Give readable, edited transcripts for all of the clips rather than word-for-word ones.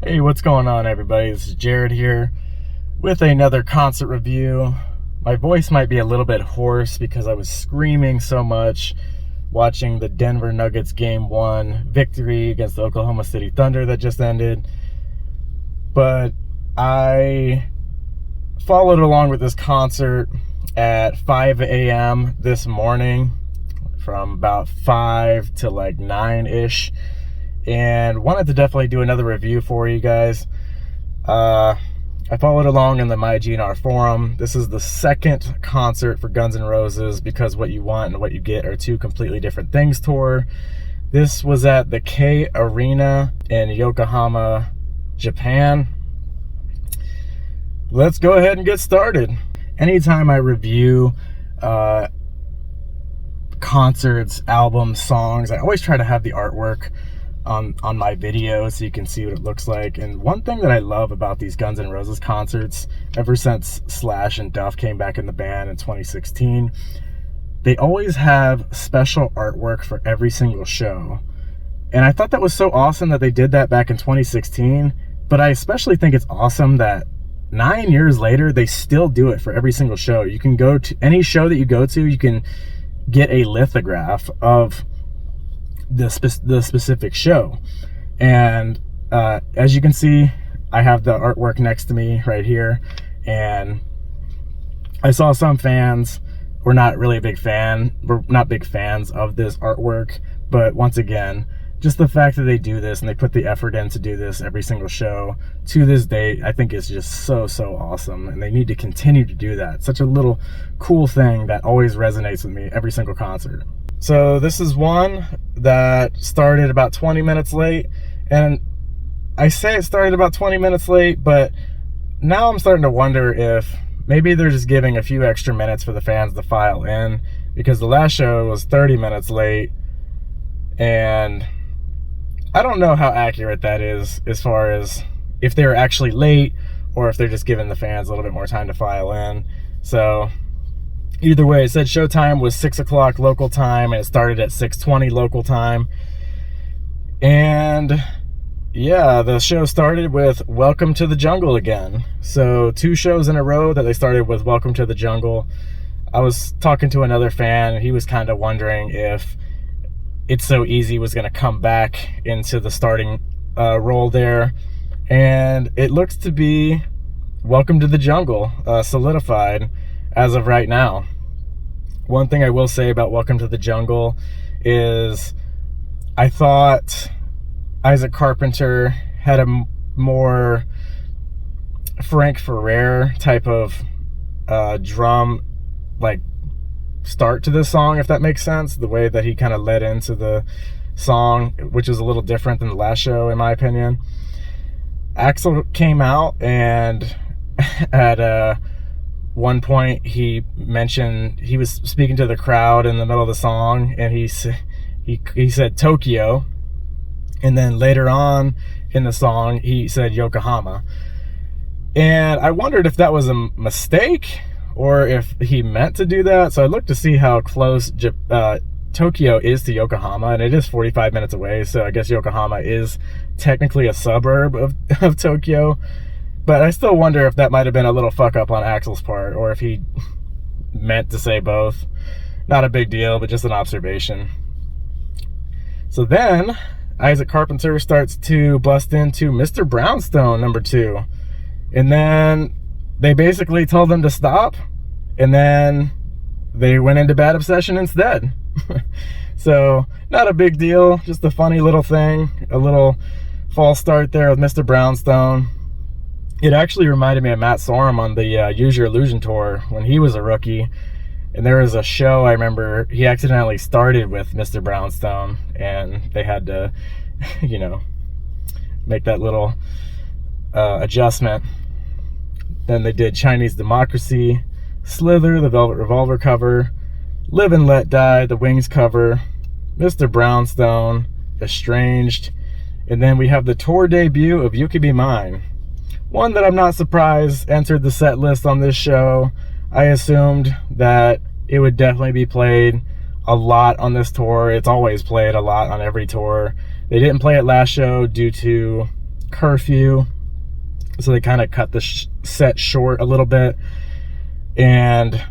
Hey, what's going on, everybody? This is Jared here with another concert review. My voice might be a little bit hoarse because I was screaming so much watching the Denver Nuggets Game 1 victory against the Oklahoma City Thunder that just ended. But I followed along with this concert at 5 a.m. this morning from about 5 to like 9-ish. And wanted to definitely do another review for you guys. I followed along in the MyGNR forum. This is the second concert for Guns N' Roses Because What You Want and What You Get Are Two Completely Different Things tour. This was at the K Arena in Yokohama, Japan. Let's go ahead and get started. Anytime I review concerts, albums, songs, I always try to have the artwork on my video so you can see what it looks like. And one thing that I love about these Guns N' Roses concerts, ever since Slash and Duff came back in the band in 2016, they always have special artwork for every single show. And I thought that was so awesome that they did that back in 2016, but I especially think it's awesome that 9 years later they still do it for every single show. You can go to any show that you go to, you can get a lithograph of the specific show. And as you can see, I have the artwork next to me right here, and I saw some fans were not really not big fans of this artwork. But once again, just the fact that they do this and they put the effort in to do this every single show to this day, I think is just so awesome, and they need to continue to do that. Such a little cool thing that always resonates with me every single concert. So this is one that started about 20 minutes late, and I say it started about 20 minutes late, but now I'm starting to wonder if maybe they're just giving a few extra minutes for the fans to file in, because the last show was 30 minutes late, and I don't know how accurate that is as far as if they're actually late or if they're just giving the fans a little bit more time to file in. So either way, it said showtime was 6 o'clock local time, and it started at 6:20 local time. And yeah, the show started with Welcome to the Jungle again. So 2 shows in a row that they started with Welcome to the Jungle. I was talking to another fan, and he was kind of wondering if It's So Easy was going to come back into the starting role there. And it looks to be Welcome to the Jungle solidified as of right now. One thing I will say about Welcome to the Jungle is I thought Isaac Carpenter had a more Frank Ferrer type of drum like start to this song, if that makes sense. The way that he kind of led into the song, which is a little different than the last show in my opinion. Axl came out, and at one point he mentioned he was speaking to the crowd in the middle of the song, and he said Tokyo, and then later on in the song he said Yokohama. And I wondered if that was a mistake or if he meant to do that. So I looked to see how close Tokyo is to Yokohama, and it is 45 minutes away, so I guess Yokohama is technically a suburb of Tokyo. But I still wonder if that might have been a little fuck up on Axl's part, or if he meant to say both. Not a big deal, but just an observation. So then Isaac Carpenter starts to bust into Mr. Brownstone number 2. And then they basically told him to stop, and then they went into Bad Obsession instead. So not a big deal, just a funny little thing, a little false start there with Mr. Brownstone. It actually reminded me of Matt Sorum on the Use Your Illusion tour when he was a rookie. And there was a show, I remember, he accidentally started with Mr. Brownstone, and they had to, make that little adjustment. Then they did Chinese Democracy, Slither, the Velvet Revolver cover, Live and Let Die, the Wings cover, Mr. Brownstone, Estranged, and then we have the tour debut of You Could Be Mine. One that I'm not surprised entered the set list on this show. I assumed that it would definitely be played a lot on this tour. It's always played a lot on every tour. They didn't play it last show due to curfew, so they kind of cut the set short a little bit. And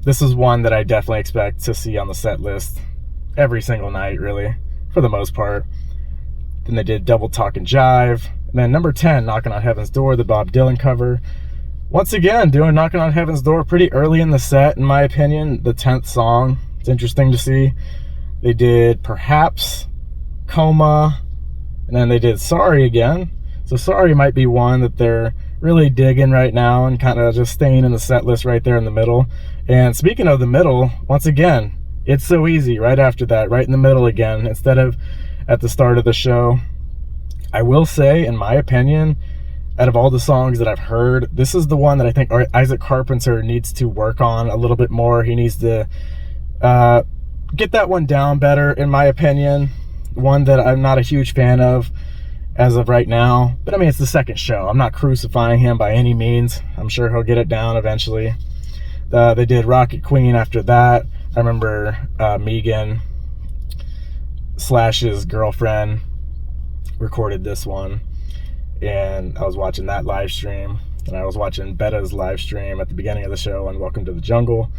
this is one that I definitely expect to see on the set list every single night, really, for the most part. Then they did Double Talk and Jive. And then number 10, Knocking on Heaven's Door, the Bob Dylan cover. Once again, doing Knocking on Heaven's Door pretty early in the set, in my opinion. The 10th song. It's interesting to see. They did Perhaps, Coma, and then they did Sorry again. So Sorry might be one that they're really digging right now and kind of just staying in the set list right there in the middle. And speaking of the middle, once again, It's So Easy right after that, right in the middle again, instead of at the start of the show. I will say, in my opinion, out of all the songs that I've heard, this is the one that I think Isaac Carpenter needs to work on a little bit more. He needs to get that one down better, in my opinion. One that I'm not a huge fan of as of right now. But I mean, it's the second show. I'm not crucifying him by any means. I'm sure he'll get it down eventually. They did Rocket Queen after that. I remember Megan / girlfriend recorded this one, and I was watching that live stream, and I was watching Betta's live stream at the beginning of the show on Welcome to the Jungle.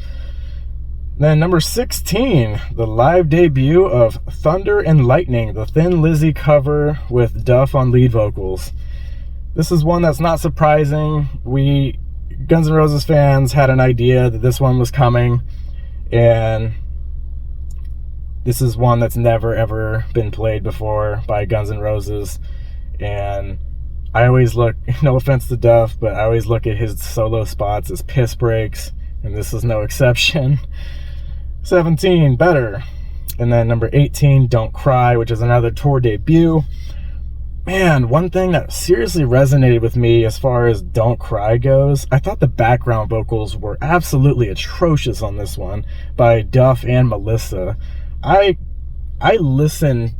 Then number 16, the live debut of Thunder and Lightning, the Thin Lizzy cover with Duff on lead vocals. This is one that's not surprising. We Guns N' Roses fans had an idea that this one was coming, and this is one that's never ever been played before by Guns N' Roses. And I always look, no offense to Duff, but I always look at his solo spots as piss breaks, and this is no exception. 17, Better. And then number 18, Don't Cry, which is another tour debut. Man, one thing that seriously resonated with me as far as Don't Cry goes, I thought the background vocals were absolutely atrocious on this one by Duff and Melissa. I listened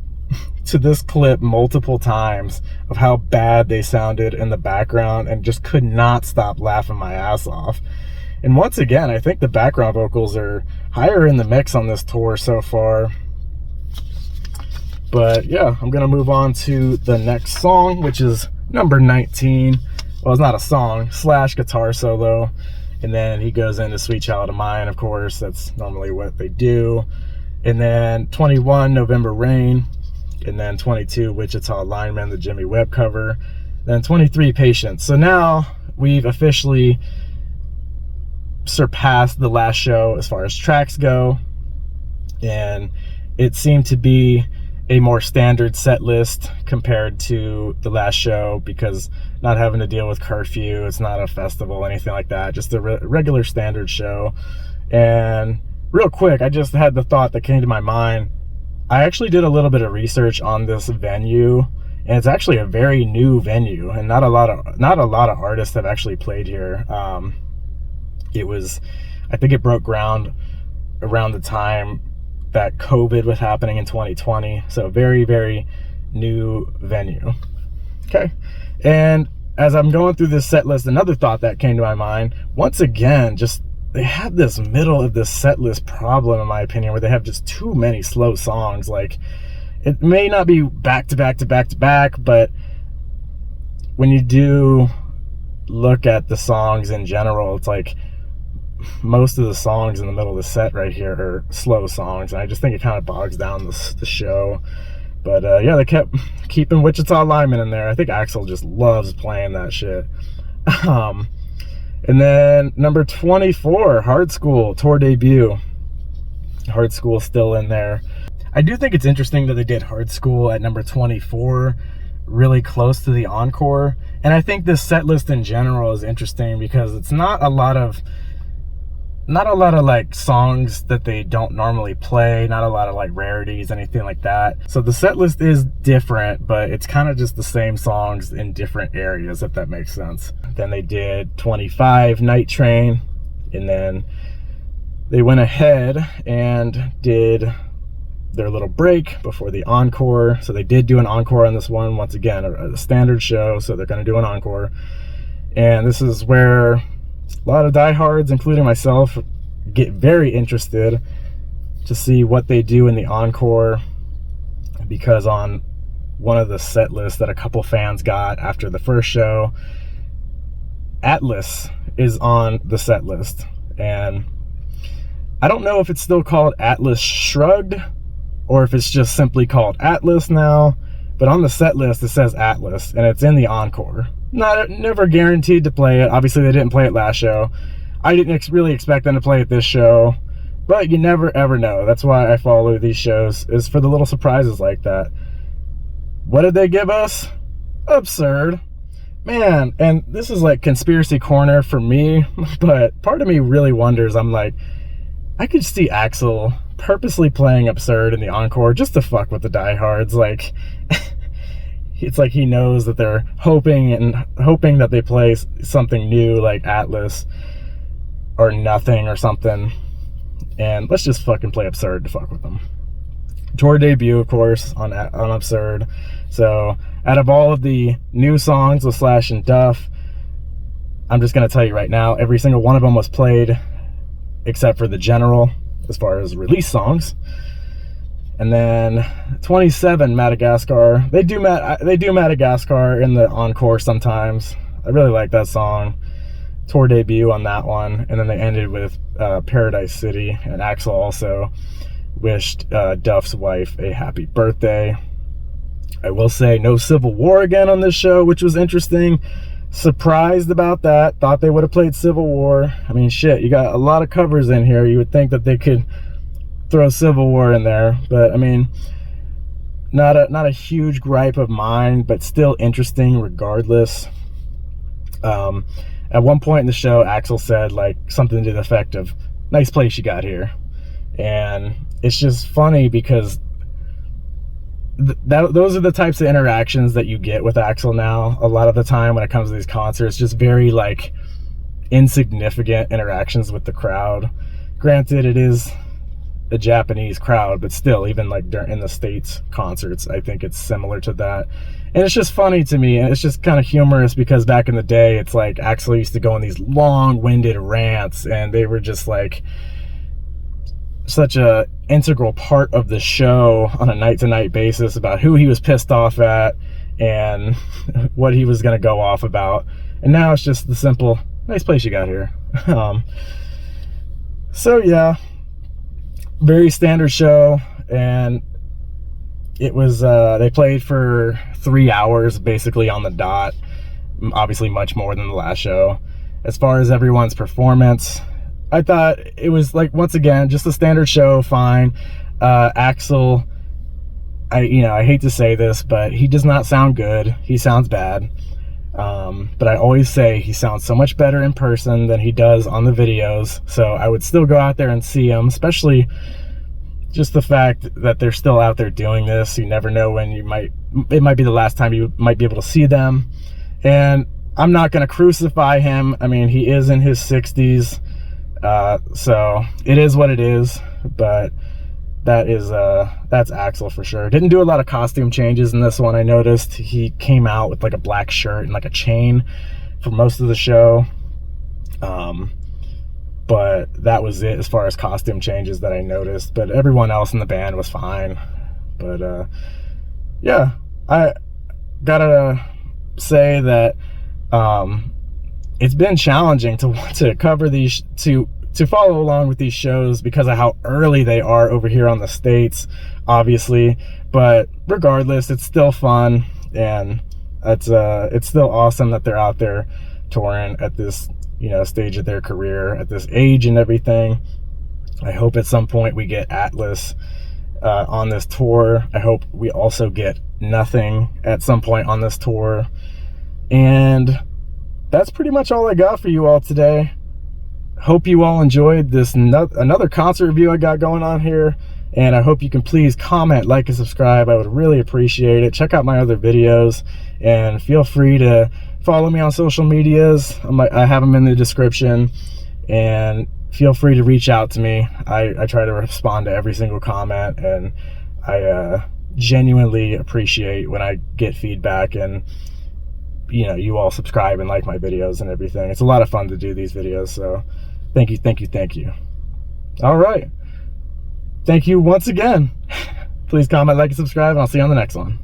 to this clip multiple times of how bad they sounded in the background and just could not stop laughing my ass off. And once again, I think the background vocals are higher in the mix on this tour so far. But yeah, I'm going to move on to the next song, which is number 19. Well, it's not a song, / guitar solo. And then he goes into Sweet Child of Mine, of course. That's normally what they do. And then 21, November Rain. And then 22, Wichita Lineman, the Jimmy Webb cover. Then 23, Patience. So now we've officially surpassed the last show as far as tracks go, and it seemed to be a more standard set list compared to the last show, because not having to deal with curfew, it's not a festival, anything like that, just a regular standard show. And real quick, I just had the thought that came to my mind. I actually did a little bit of research on this venue, and it's actually a very new venue, and not a lot of artists have actually played here. I think it broke ground around the time that COVID was happening in 2020. So very, very new venue. Okay. And as I'm going through this set list, another thought that came to my mind, once again, just they have this middle of this set list problem, in my opinion, where they have just too many slow songs. Like, it may not be back to back to back to back, but when you do look at the songs in general, it's like most of the songs in the middle of the set right here are slow songs, and I just think it kind of bogs down the show. But yeah, they kept keeping Wichita Lineman in there. I think Axl just loves playing that shit. And then number 24, Hard School, tour debut. Hard School still in there. I do think it's interesting that they did Hard School at number 24, really close to the encore. And I think this set list in general is interesting because it's not a lot of like songs that they don't normally play, not a lot of like rarities, anything like that. So the set list is different, but it's kind of just the same songs in different areas, if that makes sense. Then they did 25, Night Train, and then they went ahead and did their little break before the encore. So they did do an encore on this one, once again, a standard show, so they're going to do an encore. And this is where a lot of diehards, including myself, get very interested to see what they do in the encore, because on one of the set lists that a couple fans got after the first show. Atlas is on the set list, and I don't know if it's still called Atlas Shrugged or if it's just simply called Atlas now, but on the set list it says Atlas, and it's in the encore. Never guaranteed to play it. Obviously they didn't play it last show. I didn't really expect them to play it this show, but you never ever know. That's why I follow these shows, is for the little surprises like that. What did they give us? Absurd. Man, and this is like conspiracy corner for me, but part of me really wonders, I'm like, I could see Axl purposely playing Absurd in the encore just to fuck with the diehards. Like, it's like he knows that they're hoping that they play something new like Atlas or Nothing or something, and let's just fucking play Absurd to fuck with them. Tour debut, of course, on Absurd. So out of all of the new songs with Slash and Duff, I'm just going to tell you right now, every single one of them was played except for the General as far as release songs. And then 27, Madagascar. They do Madagascar in the encore sometimes. I really like that song. Tour debut on that one. And then they ended with Paradise City, and Axl also wished Duff's wife a happy birthday. I will say no Civil War again on this show, which was interesting. Surprised about that. Thought they would have played Civil War. I mean, shit, you got a lot of covers in here. You would think that they could throw Civil War in there, but I mean, not a huge gripe of mine, but still interesting regardless. At one point in the show, Axl said like something to the effect of, "Nice place you got here," and it's just funny because those are the types of interactions that you get with Axl now. A lot of the time when it comes to these concerts, just very like insignificant interactions with the crowd. Granted, it is a Japanese crowd, but still, even like in the States concerts, I think it's similar to that. And it's just funny to me, and it's just kind of humorous because back in the day, it's like Axl used to go on these long-winded rants, and they were just like such a integral part of the show on a night-to-night basis about who he was pissed off at and what he was going to go off about. And now it's just the simple, "Nice place you got here." So yeah, very standard show, and it was they played for 3 hours basically on the dot, obviously much more than the last show. As far as everyone's performance, I thought it was like, once again, just a standard show, fine. Axl, I hate to say this, but he does not sound good. He sounds bad. But I always say he sounds so much better in person than he does on the videos. So I would still go out there and see him, especially just the fact that they're still out there doing this. You never know when it might be the last time you might be able to see them. And I'm not going to crucify him. I mean, he is in his 60s. So it is what it is, but that's Axl for sure. Didn't do a lot of costume changes in this one. I noticed he came out with like a black shirt and like a chain for most of the show. But that was it as far as costume changes that I noticed. But everyone else in the band was fine. But yeah, I gotta say that it's been challenging to cover these, to follow along with these shows because of how early they are over here on the States, obviously. But regardless, it's still fun, and it's still awesome that they're out there touring at this, stage of their career, at this age and everything. I hope at some point we get Atlas on this tour. I hope we also get Nothing at some point on this tour. And that's pretty much all I got for you all today. Hope you all enjoyed this another concert review I got going on here, and I hope you can please comment, like, and subscribe. I would really appreciate it. Check out my other videos, and feel free to follow me on social medias. I have them in the description, and feel free to reach out to me. I try to respond to every single comment, and I genuinely appreciate when I get feedback, and you all subscribe and like my videos and everything. It's a lot of fun to do these videos, so thank you. All right, thank you once again. Please comment, like, and subscribe, and I'll see you on the next one.